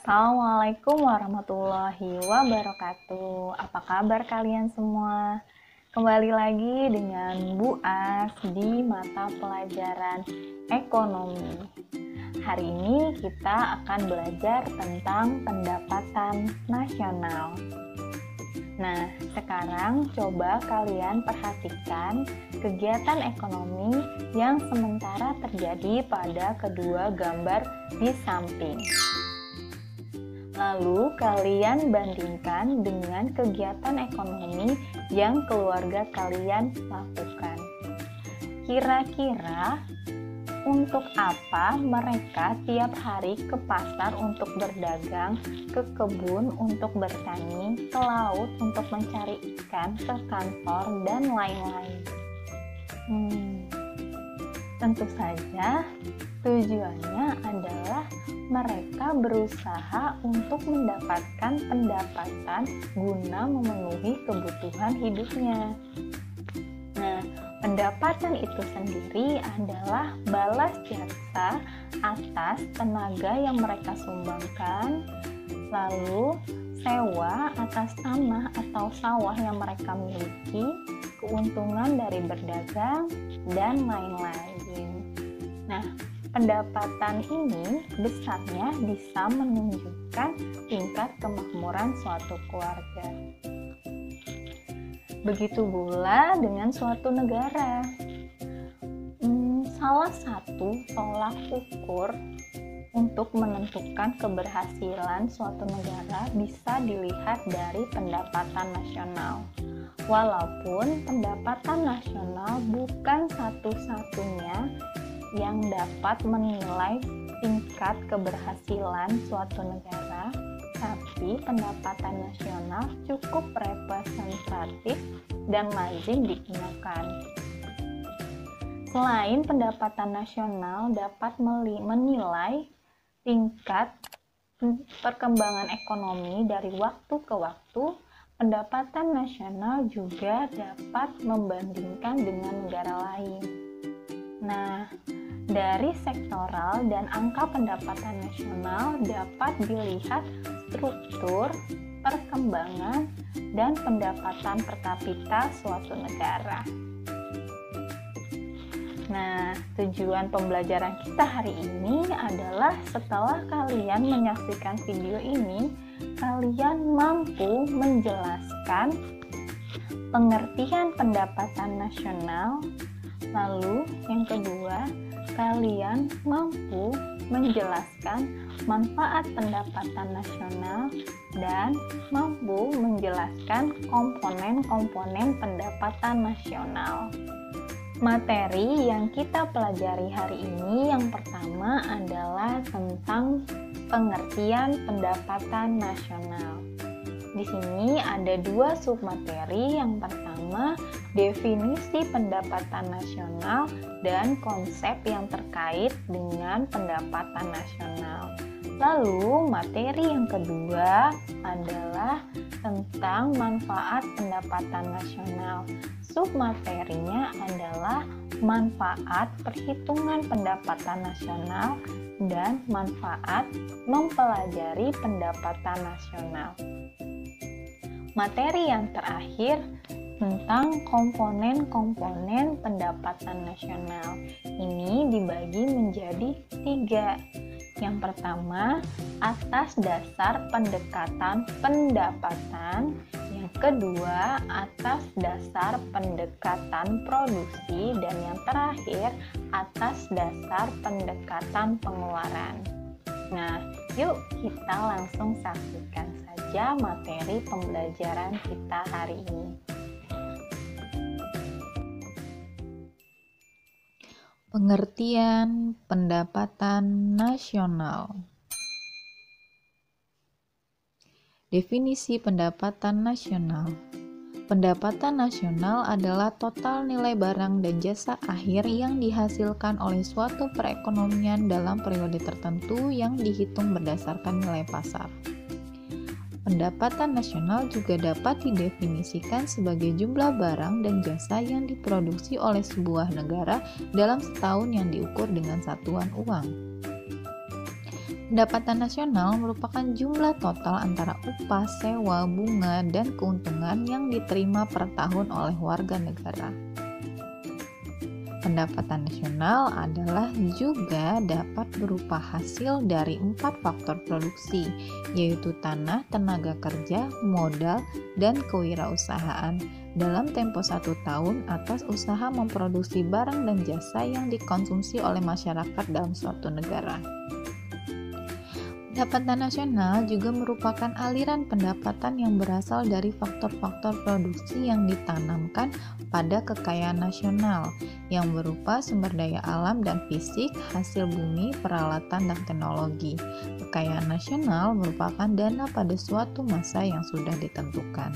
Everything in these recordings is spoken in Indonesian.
Assalamualaikum warahmatullahi wabarakatuh. Apa kabar kalian semua? Kembali lagi dengan Bu As di mata pelajaran ekonomi. Hari ini kita akan belajar tentang pendapatan nasional. Nah, sekarang coba kalian perhatikan kegiatan ekonomi yang sementara terjadi pada kedua gambar di samping. Lalu kalian bandingkan dengan kegiatan ekonomi yang keluarga kalian lakukan. Kira-kira untuk apa mereka tiap hari ke pasar untuk berdagang, ke kebun untuk bertani, ke laut untuk mencari ikan, ke kantor, dan lain-lain? Tentu saja tujuannya adalah mereka berusaha untuk mendapatkan pendapatan guna memenuhi kebutuhan hidupnya. Nah, pendapatan itu sendiri adalah balas jasa atas tenaga yang mereka sumbangkan, lalu sewa atas tanah atau sawah yang mereka miliki, keuntungan dari berdagang, dan lain-lain. Nah, pendapatan ini besarnya bisa menunjukkan tingkat kemakmuran suatu keluarga. Begitu pula dengan suatu negara. Salah satu tolak ukur untuk menentukan keberhasilan suatu negara bisa dilihat dari pendapatan nasional. Walaupun pendapatan nasional bukan satu-satunya yang dapat menilai tingkat keberhasilan suatu negara, tapi pendapatan nasional cukup representatif dan lazim digunakan. Selain pendapatan nasional dapat menilai tingkat perkembangan ekonomi dari waktu ke waktu, pendapatan nasional juga dapat membandingkan dengan negara lain. Nah, dari sektoral dan angka pendapatan nasional dapat dilihat struktur, perkembangan, dan pendapatan per kapita suatu negara. Nah, tujuan pembelajaran kita hari ini adalah setelah kalian menyaksikan video ini, kalian mampu menjelaskan pengertian pendapatan nasional. Lalu yang kedua, kalian mampu menjelaskan manfaat pendapatan nasional dan mampu menjelaskan komponen-komponen pendapatan nasional. Materi yang kita pelajari hari ini yang pertama adalah tentang pengertian pendapatan nasional. Di sini ada dua submateri. Yang pertama, definisi pendapatan nasional dan konsep yang terkait dengan pendapatan nasional. Lalu, materi yang kedua adalah tentang manfaat pendapatan nasional. Submaterinya adalah manfaat perhitungan pendapatan nasional dan manfaat mempelajari pendapatan nasional. Materi yang terakhir tentang komponen-komponen pendapatan nasional. Ini dibagi menjadi 3. Yang pertama, atas dasar pendekatan pendapatan. Yang kedua, atas dasar pendekatan produksi. Dan yang terakhir, atas dasar pendekatan pengeluaran. Nah, yuk kita langsung saksikan saja materi pembelajaran kita hari ini. Pengertian pendapatan nasional. Definisi pendapatan nasional. Pendapatan nasional adalah total nilai barang dan jasa akhir yang dihasilkan oleh suatu perekonomian dalam periode tertentu yang dihitung berdasarkan nilai pasar. Pendapatan nasional juga dapat didefinisikan sebagai jumlah barang dan jasa yang diproduksi oleh sebuah negara dalam setahun yang diukur dengan satuan uang. Pendapatan nasional merupakan jumlah total antara upah, sewa, bunga, dan keuntungan yang diterima per tahun oleh warga negara. Pendapatan nasional adalah juga dapat berupa hasil dari 4 faktor produksi, yaitu tanah, tenaga kerja, modal, dan kewirausahaan dalam tempo 1 tahun atas usaha memproduksi barang dan jasa yang dikonsumsi oleh masyarakat dalam suatu negara. Pendapatan nasional juga merupakan aliran pendapatan yang berasal dari faktor-faktor produksi yang ditanamkan pada kekayaan nasional, yang berupa sumber daya alam dan fisik, hasil bumi, peralatan, dan teknologi. Kekayaan nasional merupakan dana pada suatu masa yang sudah ditentukan.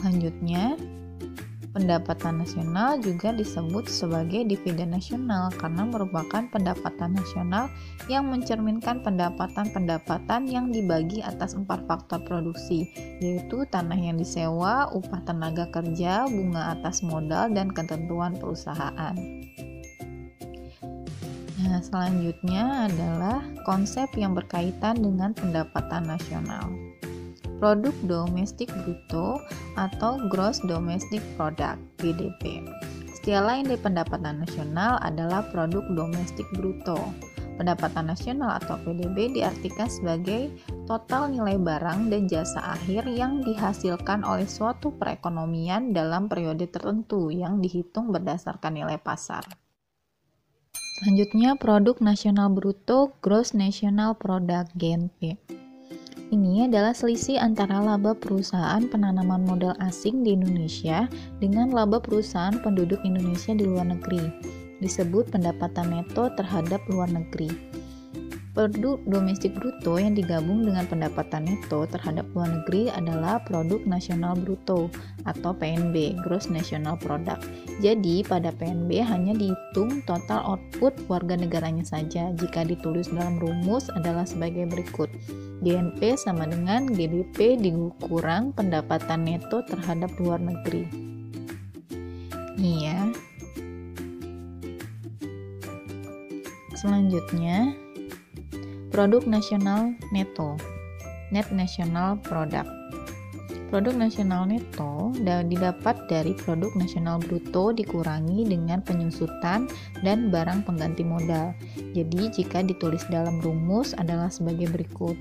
Selanjutnya, pendapatan nasional juga disebut sebagai dividen nasional karena merupakan pendapatan nasional yang mencerminkan pendapatan-pendapatan yang dibagi atas 4 faktor produksi, yaitu tanah yang disewa, upah tenaga kerja, bunga atas modal, dan ketentuan perusahaan. Nah, selanjutnya adalah konsep yang berkaitan dengan pendapatan nasional. Produk domestik bruto atau Gross Domestic Product (GDP). Istilah lain dari pendapatan nasional adalah produk domestik bruto. Pendapatan nasional atau PDB diartikan sebagai total nilai barang dan jasa akhir yang dihasilkan oleh suatu perekonomian dalam periode tertentu yang dihitung berdasarkan nilai pasar. Selanjutnya, produk nasional bruto Gross National Product (GNP). Ini adalah selisih antara laba perusahaan penanaman modal asing di Indonesia dengan laba perusahaan penduduk Indonesia di luar negeri. Disebut pendapatan neto terhadap luar negeri. Produk domestik bruto yang digabung dengan pendapatan neto terhadap luar negeri adalah produk nasional bruto atau PNB, Gross National Product. Jadi, pada PNB hanya dihitung total output warga negaranya saja. Jika ditulis dalam rumus adalah sebagai berikut. GNP sama dengan GDP dikurang pendapatan neto terhadap luar negeri. Iya. Selanjutnya, produk nasional neto, Net National Product. Produk nasional neto didapat dari produk nasional bruto dikurangi dengan penyusutan dan barang pengganti modal. Jadi, jika ditulis dalam rumus adalah sebagai berikut.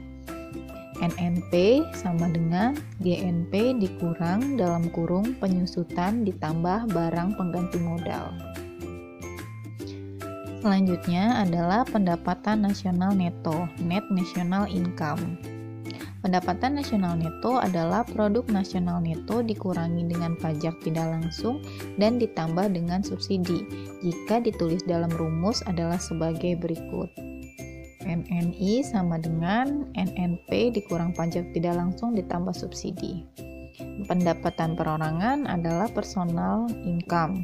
NNP sama dengan GNP dikurang dalam kurung penyusutan ditambah barang pengganti modal. Selanjutnya adalah pendapatan nasional neto, Net National Income. Pendapatan nasional neto adalah produk nasional neto dikurangi dengan pajak tidak langsung dan ditambah dengan subsidi. Jika ditulis dalam rumus adalah sebagai berikut. NNI sama dengan NNP dikurang pajak tidak langsung ditambah subsidi. Pendapatan perorangan adalah personal income.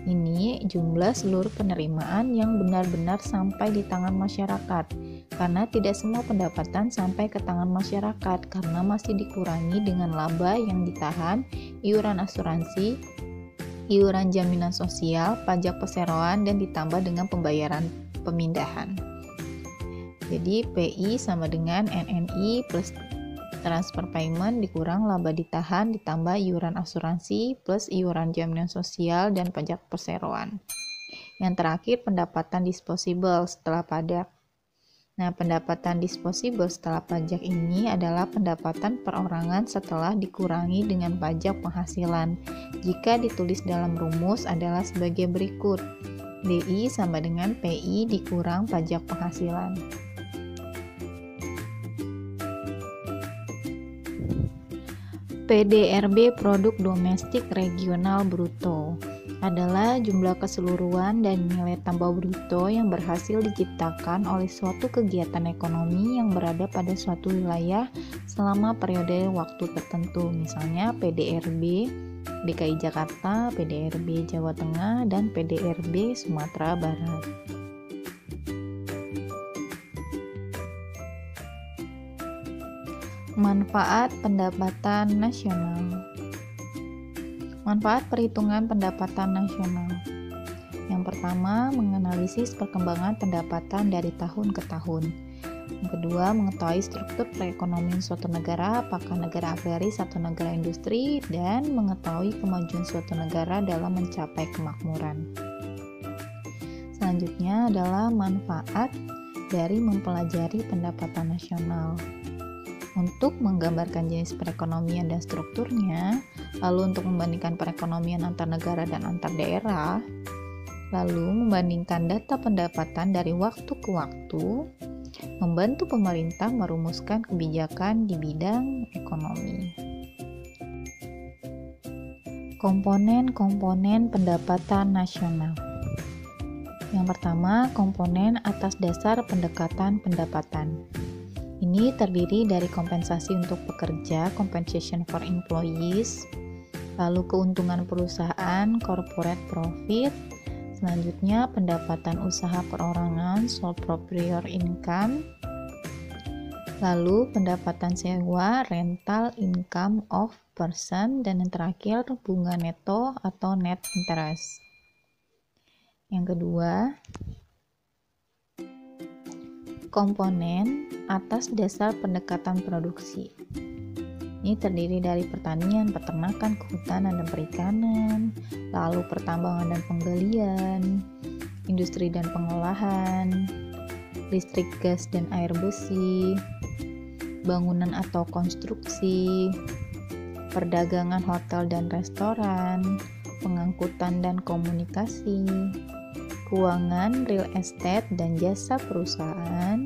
Ini jumlah seluruh penerimaan yang benar-benar sampai di tangan masyarakat. Karena tidak semua pendapatan sampai ke tangan masyarakat karena masih dikurangi dengan laba yang ditahan, iuran asuransi, iuran jaminan sosial, pajak perseroan, dan ditambah dengan pembayaran pemindahan. Jadi PI sama dengan NNI plus transfer payment dikurang laba ditahan ditambah iuran asuransi plus iuran jaminan sosial dan pajak perseroan. Yang terakhir pendapatan disposable setelah pajak. Nah, pendapatan disposable setelah pajak ini adalah pendapatan perorangan setelah dikurangi dengan pajak penghasilan. Jika ditulis dalam rumus adalah sebagai berikut. DI sama dengan PI dikurang pajak penghasilan. PDRB Produk Domestik Regional Bruto adalah jumlah keseluruhan dan nilai tambah bruto yang berhasil diciptakan oleh suatu kegiatan ekonomi yang berada pada suatu wilayah selama periode waktu tertentu, misalnya PDRB DKI Jakarta, PDRB Jawa Tengah, dan PDRB Sumatera Barat. Manfaat pendapatan nasional. Manfaat perhitungan pendapatan nasional. Yang pertama, menganalisis perkembangan pendapatan dari tahun ke tahun. Yang kedua, mengetahui struktur perekonomian suatu negara, apakah negara agraris atau negara industri, dan mengetahui kemajuan suatu negara dalam mencapai kemakmuran. Selanjutnya adalah manfaat dari mempelajari pendapatan nasional. Untuk menggambarkan jenis perekonomian dan strukturnya, lalu untuk membandingkan perekonomian antar negara dan antar daerah, lalu membandingkan data pendapatan dari waktu ke waktu, membantu pemerintah merumuskan kebijakan di bidang ekonomi. Komponen-komponen pendapatan nasional. Yang pertama, komponen atas dasar pendekatan pendapatan. Ini terdiri dari kompensasi untuk pekerja, compensation for employees, lalu keuntungan perusahaan, corporate profit, selanjutnya pendapatan usaha perorangan, sole proprietor income, lalu pendapatan sewa, rental income of person, dan yang terakhir bunga neto atau net interest. Yang kedua, komponen atas dasar pendekatan produksi. Ini terdiri dari pertanian, peternakan, kehutanan, dan perikanan, lalu pertambangan dan penggalian, industri dan pengolahan, listrik, gas, dan air besi, bangunan atau konstruksi, perdagangan hotel dan restoran, pengangkutan dan komunikasi, keuangan, real estate, dan jasa perusahaan,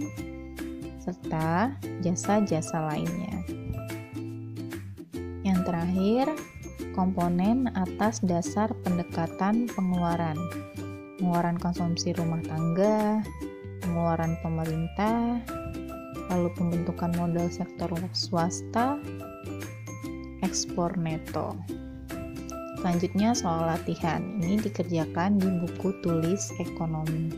serta jasa-jasa lainnya. Yang terakhir, komponen atas dasar pendekatan pengeluaran. Pengeluaran konsumsi rumah tangga, pengeluaran pemerintah, lalu pembentukan modal sektor swasta, ekspor neto. Selanjutnya soal latihan. Ini dikerjakan di buku tulis ekonomi.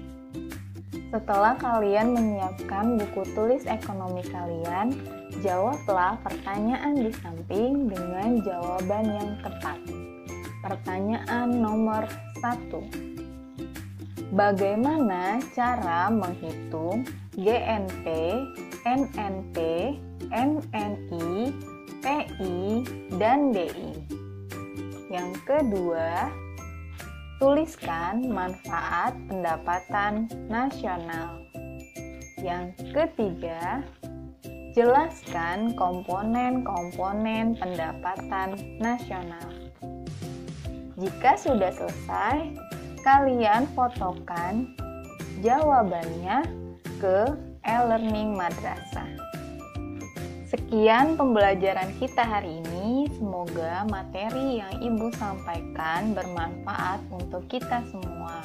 Setelah kalian menyiapkan buku tulis ekonomi kalian, jawablah pertanyaan di samping dengan jawaban yang tepat. Pertanyaan nomor 1. Bagaimana cara menghitung GNP, NNP, MNI, PI, dan DI? Yang kedua, tuliskan manfaat pendapatan nasional. Yang ketiga, jelaskan komponen-komponen pendapatan nasional. Jika sudah selesai, kalian fotokan jawabannya ke e-learning madrasah. Sekian pembelajaran kita hari ini. Semoga materi yang Ibu sampaikan bermanfaat untuk kita semua.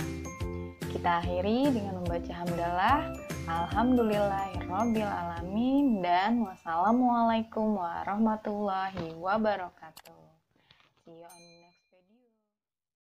Kita akhiri dengan membaca hamdalah. Alhamdulillahirrabbilalamin, dan wassalamualaikum warahmatullahi wabarakatuh. See you on